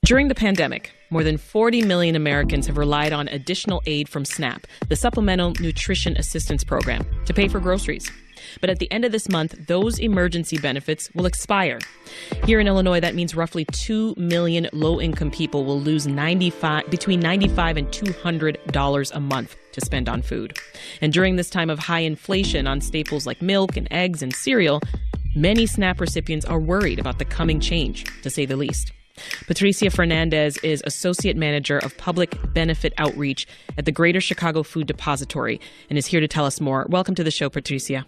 During the pandemic, more than 40 million Americans have relied on additional aid from SNAP, the Supplemental Nutrition Assistance Program, to pay for groceries. But at the end of this month, those emergency benefits will expire. Here in Illinois, that means roughly 2 million low-income people will lose between $95 and $200 a month to spend on food. And during this time of high inflation on staples like milk and eggs and cereal, many SNAP recipients are worried about the coming change, to say the least. Patricia Fernandez is Associate Manager of Public Benefit Outreach at the Greater Chicago Food Depository and is here to tell us more. Welcome to the show, Patricia.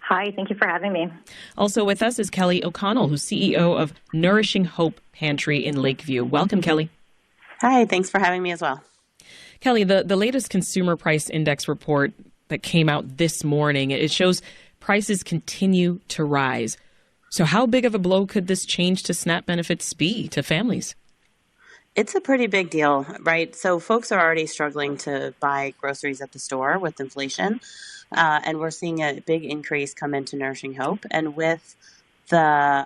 Hi, thank you for having me. Also with us is Kelly O'Connell, who's CEO of Nourishing Hope Pantry in Lakeview. Welcome, Kelly. Hi, thanks for having me as well. Kelly, the latest Consumer Price Index report that came out this morning, it shows prices continue to rise. So how big of a blow could this change to SNAP benefits be to families? It's a pretty big deal, right? So folks are already struggling to buy groceries at the store with inflation, and we're seeing a big increase come into Nourishing Hope. And with the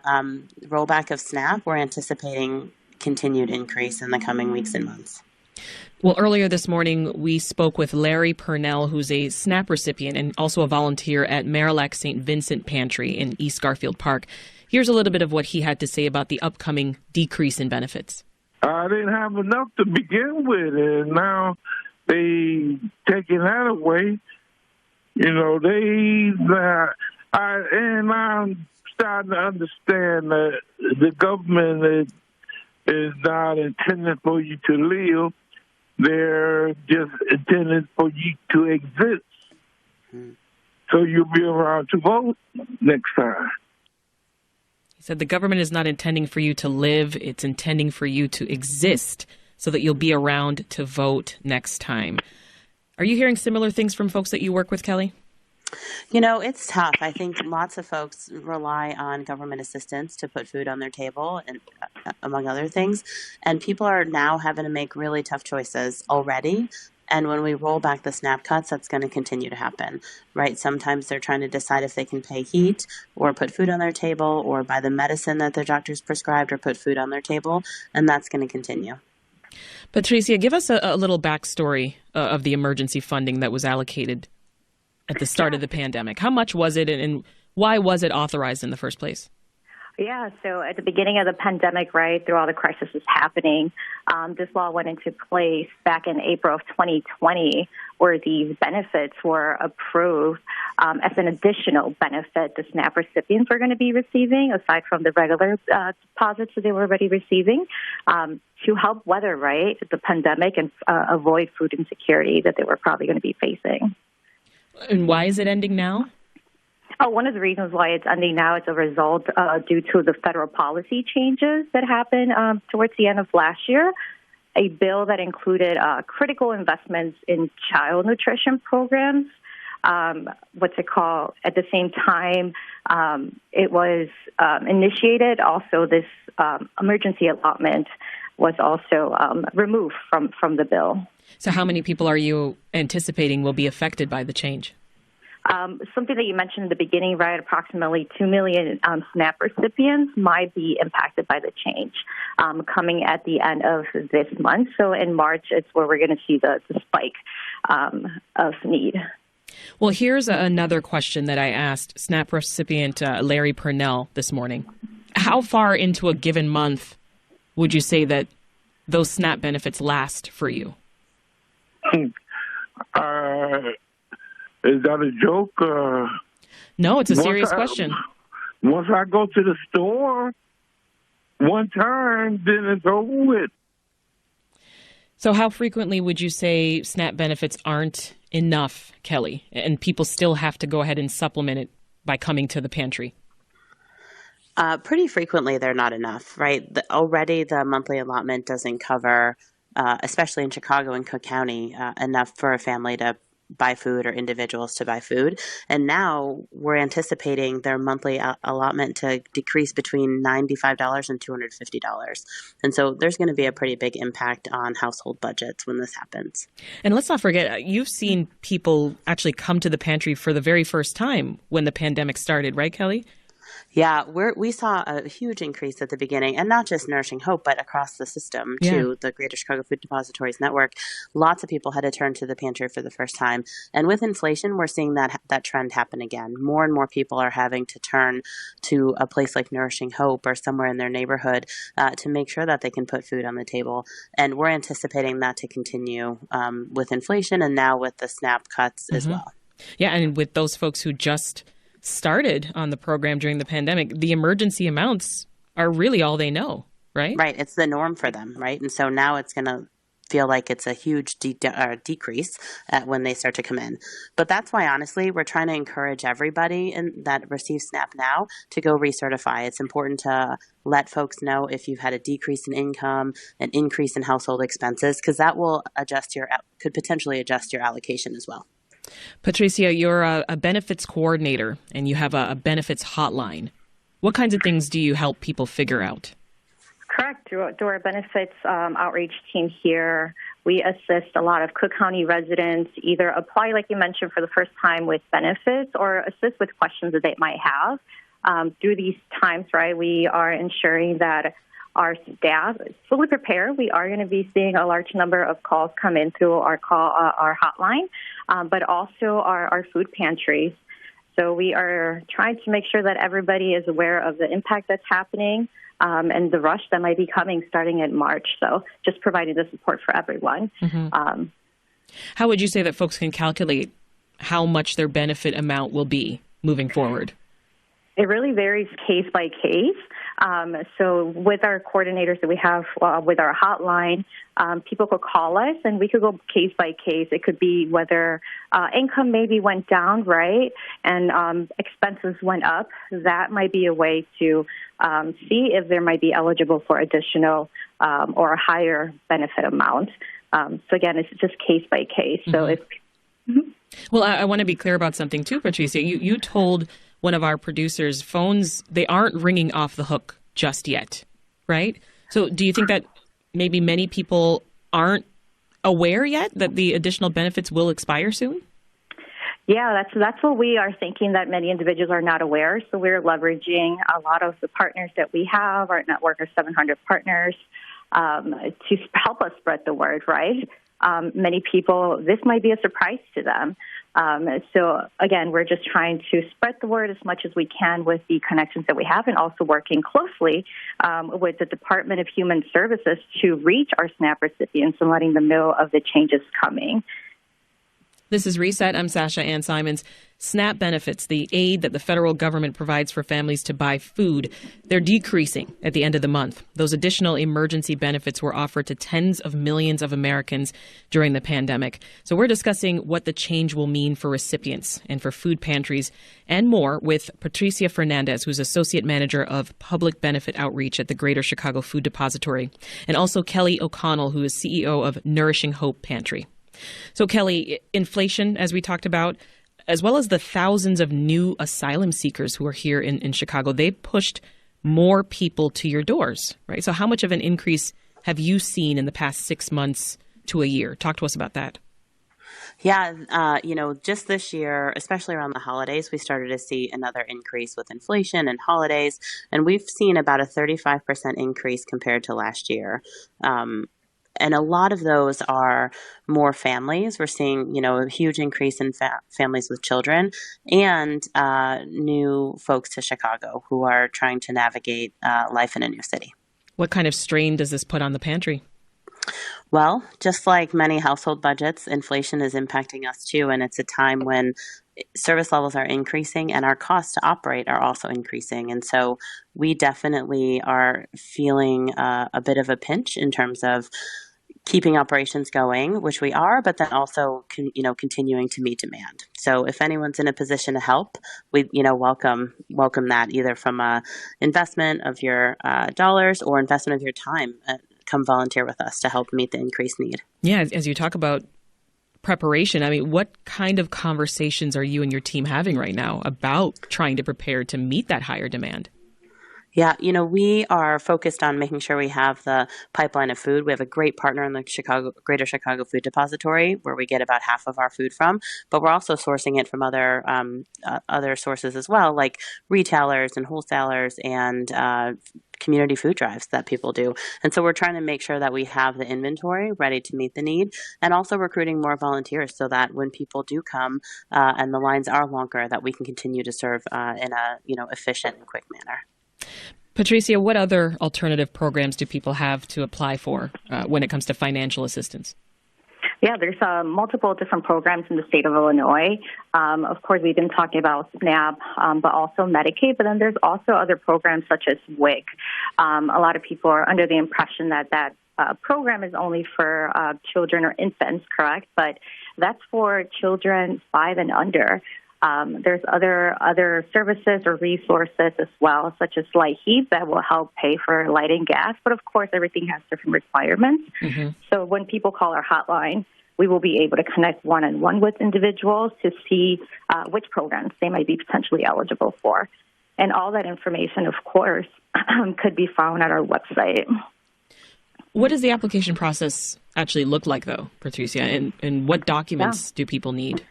rollback of SNAP, we're anticipating continued increase in the coming weeks and months. Well, earlier this morning, we spoke with Larry Purnell, who's a SNAP recipient and also a volunteer at Marillac St. Vincent Pantry in East Garfield Park. Here's a little bit of what he had to say about the upcoming decrease in benefits. I didn't have enough to begin with, and now they taking that away. You know, I'm starting to understand that the government is not intended for you to live. They're just intended for you to exist. So you'll be around to vote next time. He said the government is not intending for you to live. It's intending for you to exist so that you'll be around to vote next time. Are you hearing similar things from folks that you work with, Kelly? You know, it's tough. I think lots of folks rely on government assistance to put food on their table, and among other things. And people are now having to make really tough choices already. And when we roll back the SNAP cuts, that's going to continue to happen, right? Sometimes they're trying to decide if they can pay heat or put food on their table or buy the medicine that their doctor's prescribed or put food on their table. And that's going to continue. Patricia, give us a little backstory of the emergency funding that was allocated at the start of the pandemic. How much was it and why was it authorized in the first place? Yeah, so at the beginning of the pandemic, right, through all the crisis happening, this law went into place back in April of 2020, where these benefits were approved as an additional benefit the SNAP recipients were going to be receiving, aside from the regular deposits that they were already receiving, to help weather, right, the pandemic and avoid food insecurity that they were probably going to be facing. And why is it ending now? Oh, one of the reasons why it's ending now is a result due to the federal policy changes that happened towards the end of last year. A bill that included critical investments in child nutrition programs. At the same time, it was initiated. Also, this emergency allotment was also removed from the bill. So how many people are you anticipating will be affected by the change? Something that you mentioned in the beginning, right, approximately 2 million SNAP recipients might be impacted by the change coming at the end of this month. So in March, it's where we're going to see the spike of need. Well, here's another question that I asked SNAP recipient Larry Purnell this morning. How far into a given month would you say that those SNAP benefits last for you? Is that a joke? No, it's a serious question. Once I go to the store one time, then it's over with. So how frequently would you say SNAP benefits aren't enough, Kelly, and people still have to go ahead and supplement it by coming to the pantry? Pretty frequently, they're not enough, right? Already the monthly allotment doesn't cover, especially in Chicago and Cook County, enough for a family to buy food or individuals to buy food. And now we're anticipating their monthly allotment to decrease between $95 and $250. And so there's going to be a pretty big impact on household budgets when this happens. And let's not forget, you've seen people actually come to the pantry for the very first time when the pandemic started, right, Kelly? Yeah, we saw a huge increase at the beginning, and not just Nourishing Hope, but across the system too, the Greater Chicago Food Depositories Network. Lots of people had to turn to the pantry for the first time. And with inflation, we're seeing that trend happen again. More and more people are having to turn to a place like Nourishing Hope or somewhere in their neighborhood to make sure that they can put food on the table. And we're anticipating that to continue with inflation and now with the SNAP cuts as well. Yeah, and with those folks who just started on the program during the pandemic, the emergency amounts are really all they know, right? Right. It's the norm for them, right? And so now it's going to feel like it's a huge decrease when they start to come in. But that's why, honestly, we're trying to encourage everybody that receives SNAP now to go recertify. It's important to let folks know if you've had a decrease in income, an increase in household expenses, because that will could potentially adjust your allocation as well. Patricia, you're a benefits coordinator and you have a benefits hotline. What kinds of things do you help people figure out? Correct. Through our benefits outreach team here, we assist a lot of Cook County residents either apply, like you mentioned, for the first time with benefits or assist with questions that they might have. Through these times, right, we are ensuring that our staff is fully prepared. We are going to be seeing a large number of calls come in through our hotline, but also our food pantries. So we are trying to make sure that everybody is aware of the impact that's happening and the rush that might be coming starting in March. So just providing the support for everyone. Mm-hmm. How would you say that folks can calculate how much their benefit amount will be moving forward? It really varies case by case. So with our coordinators that we have with our hotline, people could call us and we could go case by case. It could be whether income maybe went down, right, and expenses went up. That might be a way to see if there might be eligible for additional or a higher benefit amount. So again, it's just case by case. Mm-hmm. So if Well, I want to be clear about something too, Patricia. You told one of our producers, phones, they aren't ringing off the hook just yet, right? So do you think that maybe many people aren't aware yet that the additional benefits will expire soon? Yeah, that's what we are thinking, that many individuals are not aware. So we're leveraging a lot of the partners that we have, our network of 700 partners, to help us spread the word, right? Many people, this might be a surprise to them. So, again, we're just trying to spread the word as much as we can with the connections that we have and also working closely with the Department of Human Services to reach our SNAP recipients and letting them know of the changes coming. This is Reset. I'm Sasha-Ann Simons. SNAP benefits, the aid that the federal government provides for families to buy food, they're decreasing at the end of the month. Those additional emergency benefits were offered to tens of millions of Americans during the pandemic. So we're discussing what the change will mean for recipients and for food pantries and more with Patricia Fernandez, who's Associate Manager of Public Benefit Outreach at the Greater Chicago Food Depository, and also Kelly O'Connell, who is CEO of Nourishing Hope Pantry. So, Kelly, inflation, as we talked about, as well as the thousands of new asylum seekers who are here in Chicago, they pushed more people to your doors, right? So how much of an increase have you seen in the past 6 months to a year? Talk to us about that. Yeah, just this year, especially around the holidays, we started to see another increase with inflation and holidays, and we've seen about a 35% increase compared to last year. And a lot of those are more families. We're seeing, a huge increase in families with children and new folks to Chicago who are trying to navigate life in a new city. What kind of strain does this put on the pantry? Well, just like many household budgets, inflation is impacting us too. And it's a time when service levels are increasing and our costs to operate are also increasing. And so we definitely are feeling a bit of a pinch in terms of keeping operations going, which we are, but then also, continuing to meet demand. So if anyone's in a position to help, we, welcome that either from a investment of your dollars or investment of your time. Come volunteer with us to help meet the increased need. Yeah, as you talk about preparation, what kind of conversations are you and your team having right now about trying to prepare to meet that higher demand? Yeah, we are focused on making sure we have the pipeline of food. We have a great partner in the Greater Chicago Food Depository, where we get about half of our food from. But we're also sourcing it from other sources as well, like retailers and wholesalers and community food drives that people do. And so we're trying to make sure that we have the inventory ready to meet the need, and also recruiting more volunteers so that when people do come and the lines are longer, that we can continue to serve in a efficient and quick manner. Patricia, what other alternative programs do people have to apply for when it comes to financial assistance? Yeah, there's multiple different programs in the state of Illinois. Of course, we've been talking about SNAP, but also Medicaid. But then there's also other programs such as WIC. A lot of people are under the impression that program is only for children or infants, correct? But that's for children 5 and under. There's other services or resources as well, such as light heat, that will help pay for light and gas. But of course, everything has different requirements. Mm-hmm. So when people call our hotline, we will be able to connect one-on-one with individuals to see which programs they might be potentially eligible for. And all that information, of course, could be found at our website. What does the application process actually look like, though, Patricia? And what documents do people need?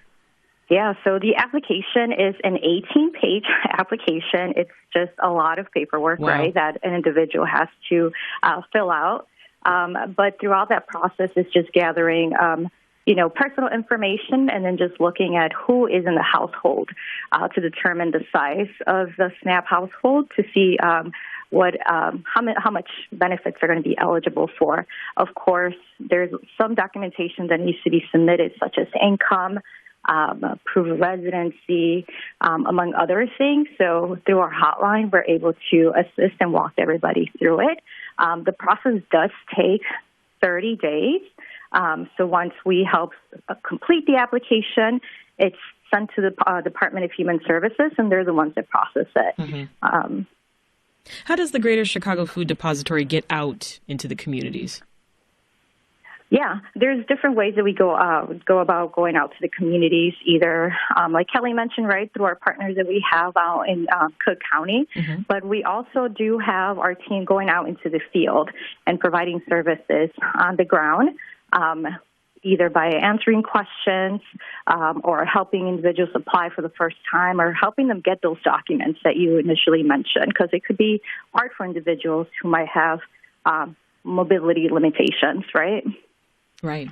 Yeah, so the application is an 18-page application. It's just a lot of paperwork, right, that an individual has to fill out. But throughout that process, it's just gathering, personal information, and then just looking at who is in the household to determine the size of the SNAP household to see how much benefits are going to be eligible for. Of course, there's some documentation that needs to be submitted, such as income, proof of residency, among other things. So through our hotline, we're able to assist and walk everybody through it. The process does take 30 days. So once we help complete the application, it's sent to the Department of Human Services, and they're the ones that process it. Mm-hmm. How does the Greater Chicago Food Depository get out into the communities? Yeah, there's different ways that we go about going out to the communities, either, like Kelly mentioned, right, through our partners that we have out in Cook County. Mm-hmm. But we also do have our team going out into the field and providing services on the ground, either by answering questions or helping individuals apply for the first time, or helping them get those documents that you initially mentioned, because it could be hard for individuals who might have mobility limitations, right? Right.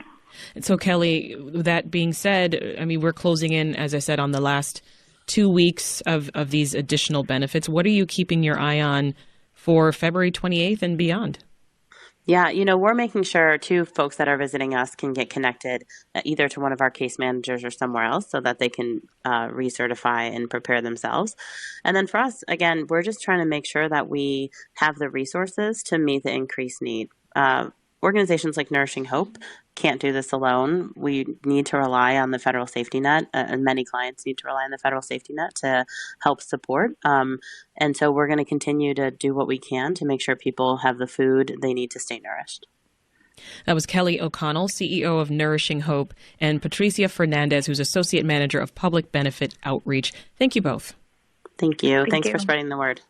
And so, Kelly, that being said, I mean, we're closing in, as I said, on the last 2 weeks of these additional benefits. What are you keeping your eye on for February 28th and beyond? Yeah, we're making sure, too, folks that are visiting us can get connected either to one of our case managers or somewhere else so that they can recertify and prepare themselves. And then for us, again, we're just trying to make sure that we have the resources to meet the increased need. Organizations like Nourishing Hope can't do this alone. We need to rely on the federal safety net, and many clients need to rely on the federal safety net to help support. And so we're going to continue to do what we can to make sure people have the food they need to stay nourished. That was Kelly O'Connell, CEO of Nourishing Hope, and Patricia Fernandez, who's Associate Manager of Public Benefit Outreach. Thank you both. Thank you. Thanks for spreading the word.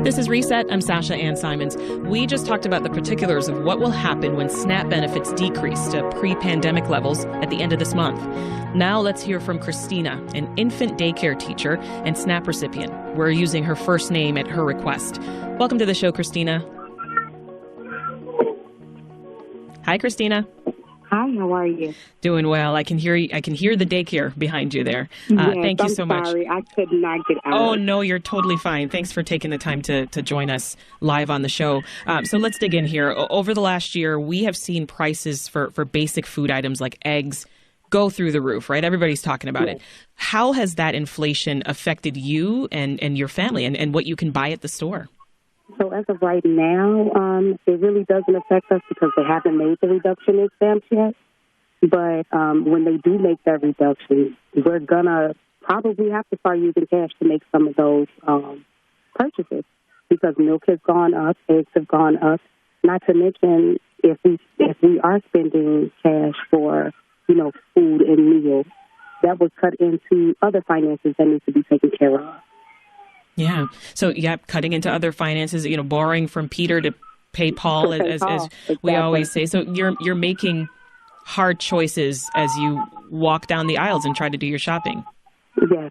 This is Reset. I'm Sasha-Ann Simons. We just talked about the particulars of what will happen when SNAP benefits decrease to pre-pandemic levels at the end of this month. Now let's hear from Christina, an infant daycare teacher and SNAP recipient. We're using her first name at her request. Welcome to the show, Christina. Hi, Christina. Hi, how are you? Doing well. I can hear the daycare behind you there. Yes, thank you so much. Sorry, I could not get out. Oh, no, you're totally fine. Thanks for taking the time to join us live on the show. So let's dig in here. Over the last year, we have seen prices for basic food items like eggs go through the roof, right? Everybody's talking about it. How has that inflation affected you and your family and what you can buy at the store? So as of right now, it really doesn't affect us because they haven't made the reduction in stamps yet. But when they do make that reduction, we're going to probably have to start using cash to make some of those purchases because milk has gone up, eggs have gone up. Not to mention if we are spending cash for, food and meals, that would cut into other finances that need to be taken care of. Yeah. So, cutting into other finances, borrowing from Peter to pay Paul, as we always say. So you're making hard choices as you walk down the aisles and try to do your shopping. Yes.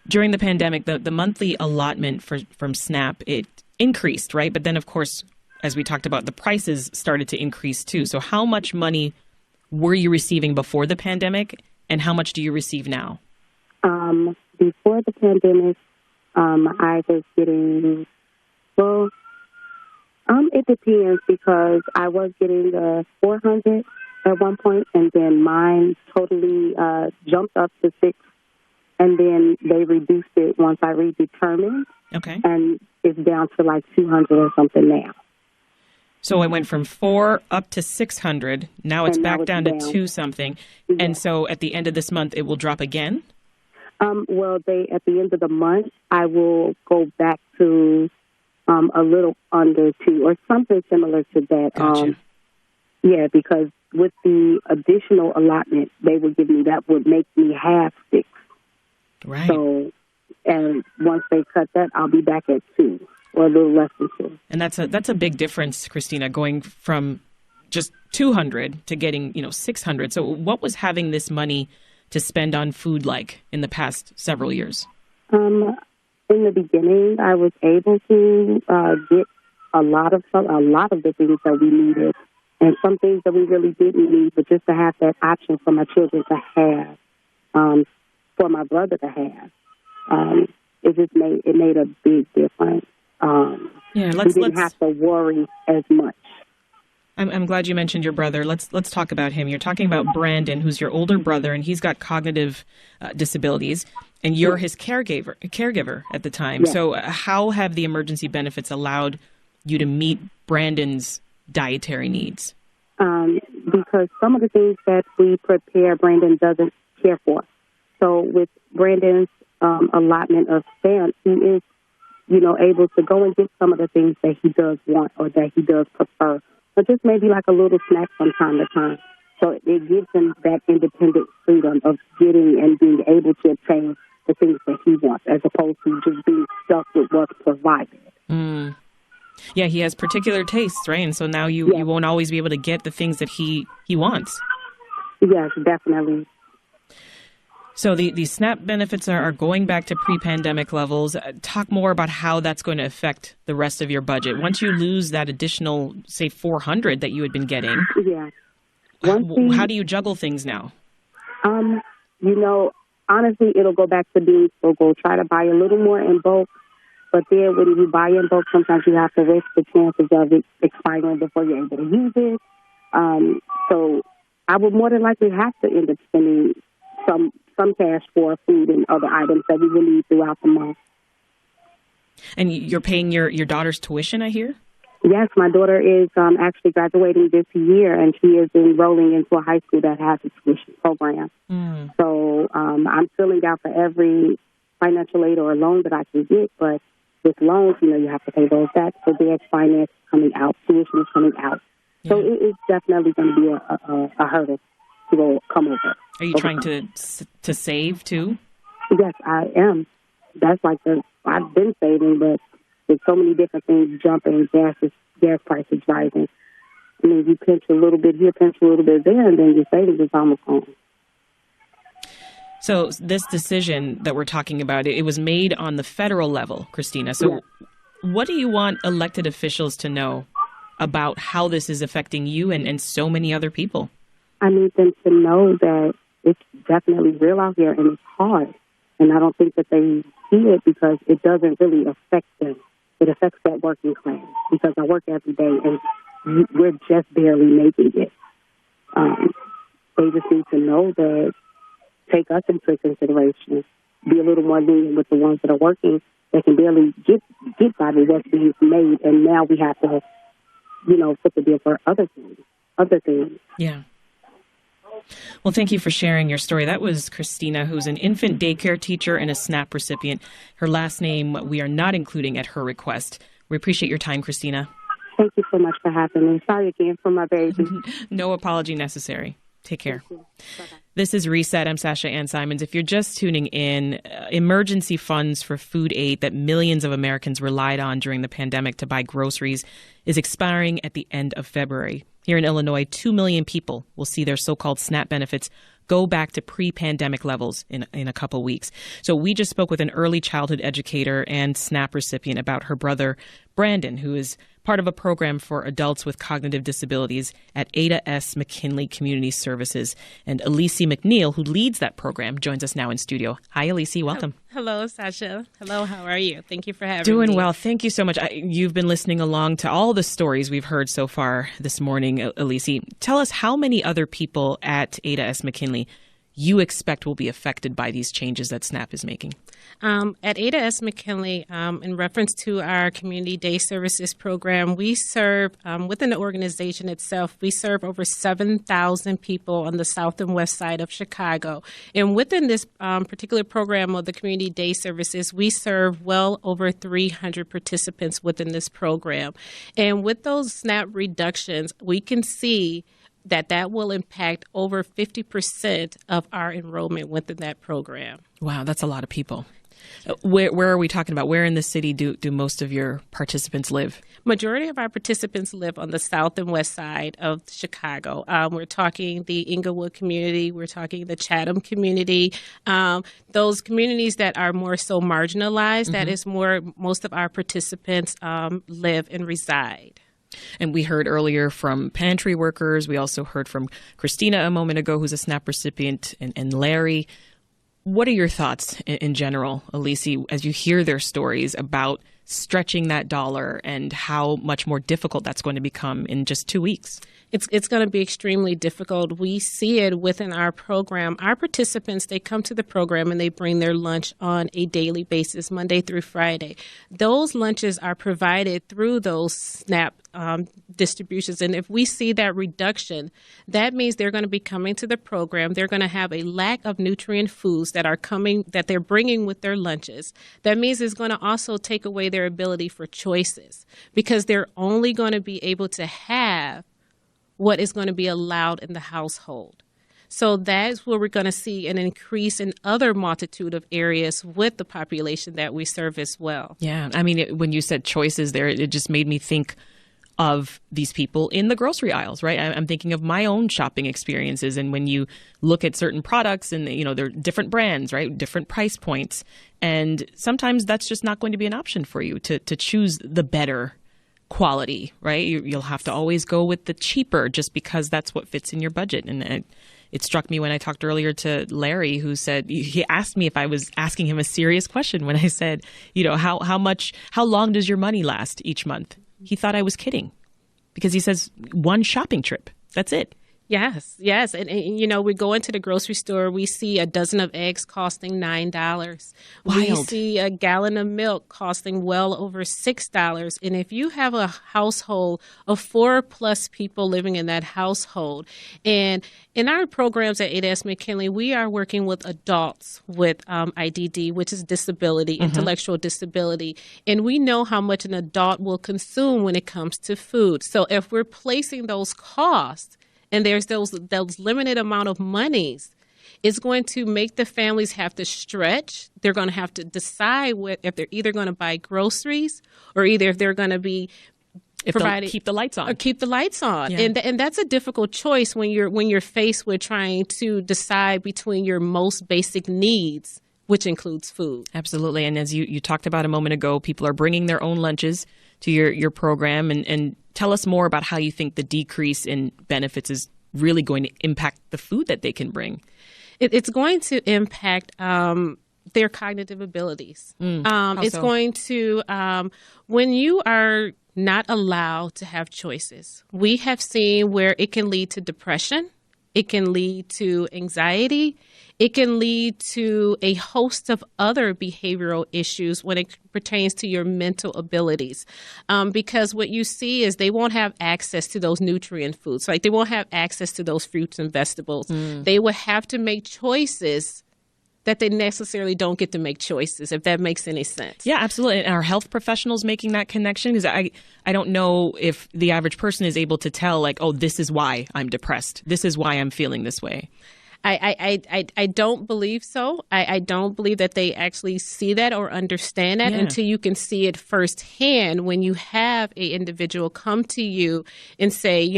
During the pandemic, the monthly allotment from SNAP, it increased, right? But then, of course, as we talked about, the prices started to increase too. So how much money were you receiving before the pandemic, and how much do you receive now? Before the pandemic, I was getting, it depends, because I was getting $400 at one point, and then mine totally jumped up to $600, and then they reduced it once I redetermined. Okay. And it's down to like $200 or something now. So it went from $400 up to $600. Now it's back down to $2 something. Yeah. And so at the end of this month, it will drop again? At the end of the month, I will go back to a little under $2 or something similar to that. Gotcha. Because with the additional allotment they would give me, that would make me half $6. Right. So, and once they cut that, I'll be back at $2 or a little less than $2. And that's a big difference, Christina, going from just $200 to getting, $600. So what was having this money to spend on food like in the past several years? In the beginning, I was able to get a lot of the things that we needed, and some things that we really didn't need, but just to have that option for my children to have, for my brother to have, it made a big difference. We didn't have to worry as much. I'm glad you mentioned your brother. Let's talk about him. You're talking about Brandon, who's your older brother, and he's got cognitive disabilities, and you're his caregiver at the time. Yeah. So how have the emergency benefits allowed you to meet Brandon's dietary needs? Because some of the things that we prepare, Brandon doesn't care for. So with Brandon's allotment of stamps, he is, able to go and get some of the things that he does want or that he does prefer. But just maybe like a little snack from time to time. So it gives him that independent freedom of getting and being able to obtain the things that he wants, as opposed to just being stuck with what's provided. Mm. Yeah, he has particular tastes, right? And so now you won't always be able to get the things that he wants. Yes, definitely. So the SNAP benefits are going back to pre-pandemic levels. Talk more about how that's going to affect the rest of your budget. Once you lose that additional, say, $400 that you had been getting, how do you juggle things now? Honestly, it'll go back to being frugal. Try to buy a little more in bulk. But then when you buy in bulk, sometimes you have to risk the chances of it expiring before you're able to use it. So I would more than likely have to end up spending some cash for food and other items that we will need throughout the month. And you're paying your daughter's tuition, I hear? Yes, my daughter is actually graduating this year, and she is enrolling into a high school that has a tuition program. Mm. So I'm filling out for every financial aid or loan that I can get, but with loans, you have to pay those back. So there's finance coming out, tuition is coming out. Yeah. So it is definitely going to be a hurdle to come over. Are you trying to save too? Yes, I am. That's I've been saving, but with so many different things jumping, gas prices rising. I mean, you pinch a little bit here, pinch a little bit there, and then your savings is almost gone. So this decision that we're talking about, it was made on the federal level, Christina. So what do you want elected officials to know about how this is affecting you and so many other people? I need them to know that it's definitely real out here and it's hard. And I don't think that they see it because it doesn't really affect them. It affects that working class because I work every day and we're just barely making it. They just need to know that, take us into consideration, be a little more lenient with the ones that are working that can barely get by the what's being made. And now we have to, put the deal for other things. Yeah. Well, thank you for sharing your story. That was Christina, who's an infant daycare teacher and a SNAP recipient. Her last name we are not including at her request. We appreciate your time, Christina. Thank you so much for having me. Sorry again for my baby. No apology necessary. Take care. Bye-bye. This is Reset. I'm Sasha-Ann Simons. If you're just tuning in, emergency funds for food aid that millions of Americans relied on during the pandemic to buy groceries is expiring at the end of February. Here in Illinois, 2 million people will see their so-called SNAP benefits go back to pre-pandemic levels in a couple weeks. So we just spoke with an early childhood educator and SNAP recipient about her brother, Brandon, who is part of a program for adults with cognitive disabilities at Ada S. McKinley Community Services. And Elise McNeil, who leads that program, joins us now in studio. Hi, Elise. Welcome. Hello, Sasha. Hello, how are you? Thank you for having me. Doing well. Thank you so much. You've been listening along to all the stories we've heard so far this morning, Elise. Tell us how many other people at Ada S. McKinley you expect will be affected by these changes that SNAP is making. At Ada S. McKinley, in reference to our community day services program, we serve, within the organization itself, we serve over 7,000 people on the south and west side of Chicago. And within this particular program of the community day services, we serve well over 300 participants within this program. And with those SNAP reductions, we can see that will impact over 50% of our enrollment within that program. Wow, that's a lot of people. Where are we talking about? Where in the city do most of your participants live? Majority of our participants live on the south and west side of Chicago. We're talking the Inglewood community. We're talking the Chatham community. Those communities that are more so marginalized, that is where most of our participants live and reside. And we heard earlier from pantry workers. We also heard from Christina a moment ago, who's a SNAP recipient, and Larry. What are your thoughts in general, Elise, as you hear their stories about stretching that dollar and how much more difficult that's going to become in just 2 weeks? It's going to be extremely difficult. We see it within our program. Our participants, they come to the program and they bring their lunch on a daily basis, Monday through Friday. Those lunches are provided through those SNAP distributions. And if we see that reduction, that means they're going to be coming to the program. They're going to have a lack of nutrient foods that they're bringing with their lunches. That means it's going to also take away their ability for choices, because they're only going to be able to have what is going to be allowed in the household. So that's where we're going to see an increase in other multitude of areas with the population that we serve as well. Yeah. I mean, when you said choices there, it just made me think of these people in the grocery aisles, right? I'm thinking of my own shopping experiences. And when you look at certain products and, they're different brands, right? Different price points. And sometimes that's just not going to be an option for you to choose the better quality, right? You'll have to always go with the cheaper just because that's what fits in your budget. And it struck me when I talked earlier to Larry, who said, he asked me if I was asking him a serious question when I said, how long does your money last each month? He thought I was kidding, because he says one shopping trip. That's it. Yes. And we go into the grocery store, we see a dozen of eggs costing $9. Wild. We see a gallon of milk costing well over $6. And if you have a household of 4+ people living in that household, and in our programs at Ada S. McKinley, we are working with adults with IDD, which is disability, intellectual disability. And we know how much an adult will consume when it comes to food. So if we're placing those costs, and there's those limited amount of monies, it's going to make the families have to stretch. They're going to have to decide if they're either going to buy groceries or either if they're going to be provided, keep the lights on. Or keep the lights on. Yeah. And that's a difficult choice when you're faced with trying to decide between your most basic needs, which includes food. Absolutely. And as you talked about a moment ago, people are bringing their own lunches to your program. And tell us more about how you think the decrease in benefits is really going to impact the food that they can bring. It's going to impact their cognitive abilities. It's going to, when you are not allowed to have choices, we have seen where it can lead to depression. It can lead to anxiety. It can lead to a host of other behavioral issues when it pertains to your mental abilities. Because what you see is they won't have access to those nutrient foods. Like they won't have access to those fruits and vegetables. They will have to make choices that they necessarily don't get to make choices, if that makes any sense. Yeah, absolutely. And are health professionals making that connection? Because I don't know if the average person is able to tell, like, oh, this is why I'm depressed. This is why I'm feeling this way. I don't believe so. I don't believe that they actually see that or understand that until you can see it firsthand when you have an individual come to you and say,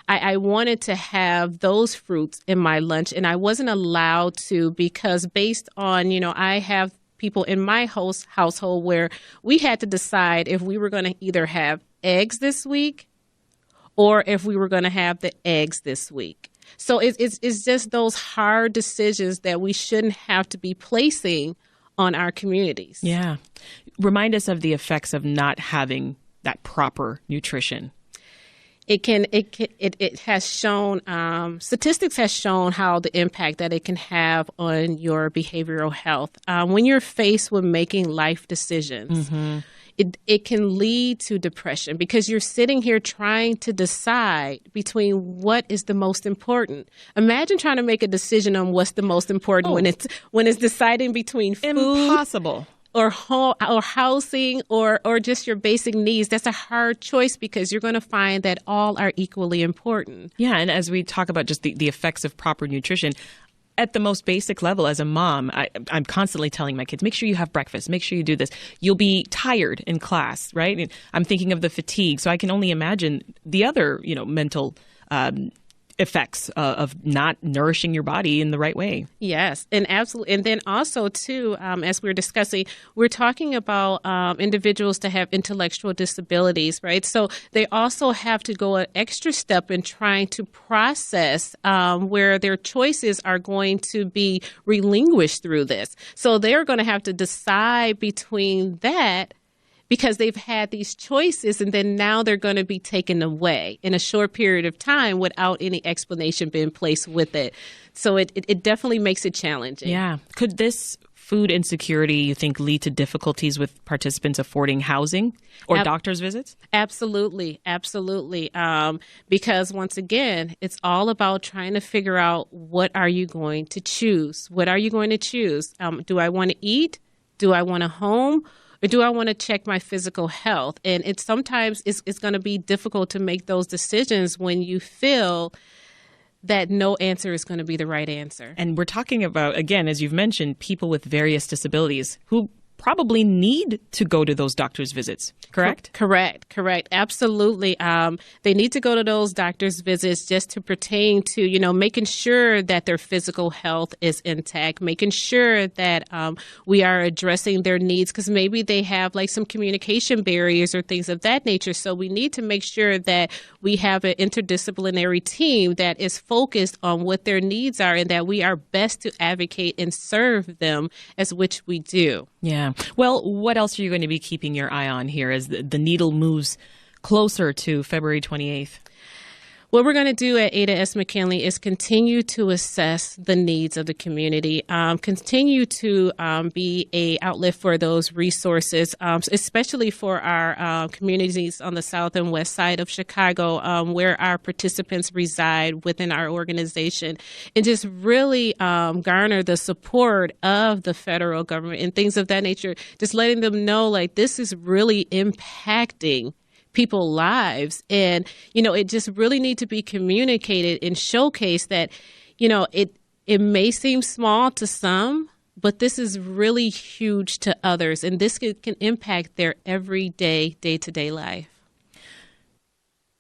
I wanted to have those fruits in my lunch and I wasn't allowed to because based on, I have people in my household where we had to decide if we were going to either have eggs this week or if we were going to have the eggs this week. So it's just those hard decisions that we shouldn't have to be placing on our communities. Yeah. Remind us of the effects of not having that proper nutrition. It has shown, statistics has shown how the impact that it can have on your behavioral health. When you're faced with making life decisions, it can lead to depression because you're sitting here trying to decide between what is the most important. Imagine trying to make a decision on what's the most important when it's deciding between food. Impossible. Or housing or just your basic needs. That's a hard choice because you're going to find that all are equally important. Yeah, and as we talk about just the effects of proper nutrition, at the most basic level as a mom, I'm constantly telling my kids, make sure you have breakfast, make sure you do this. You'll be tired in class, right? And I'm thinking of the fatigue. So I can only imagine the other, mental effects of not nourishing your body in the right way. Yes, and absolutely. And then also, too, as we're discussing, we're talking about individuals that have intellectual disabilities, right? So they also have to go an extra step in trying to process where their choices are going to be relinquished through this. So they're going to have to decide between that because they've had these choices and then now they're going to be taken away in a short period of time without any explanation being placed with it. So it definitely makes it challenging. Yeah. Could this food insecurity, you think, lead to difficulties with participants affording housing or doctor's visits? Absolutely. Absolutely. Because once again, it's all about trying to figure out what are you going to choose? What are you going to choose? Do I want to eat? Do I want a home? Or do I want to check my physical health? And sometimes it's going to be difficult to make those decisions when you feel that no answer is going to be the right answer. And we're talking about, again, as you've mentioned, people with various disabilities who probably need to go to those doctor's visits, correct? Correct. Absolutely. They need to go to those doctor's visits just to pertain to, making sure that their physical health is intact, making sure that we are addressing their needs because maybe they have like some communication barriers or things of that nature. So we need to make sure that we have an interdisciplinary team that is focused on what their needs are and that we are best to advocate and serve them as which we do. Yeah. Well, what else are you going to be keeping your eye on here as the needle moves closer to February 28th? What we're going to do at Ada S. McKinley is continue to assess the needs of the community, continue to be an outlet for those resources, especially for our communities on the south and west side of Chicago, where our participants reside within our organization, and just really garner the support of the federal government and things of that nature, just letting them know like this is really impacting people's lives. And, it just really need to be communicated and showcased that, it may seem small to some, but this is really huge to others. And this can impact their everyday, day-to-day life.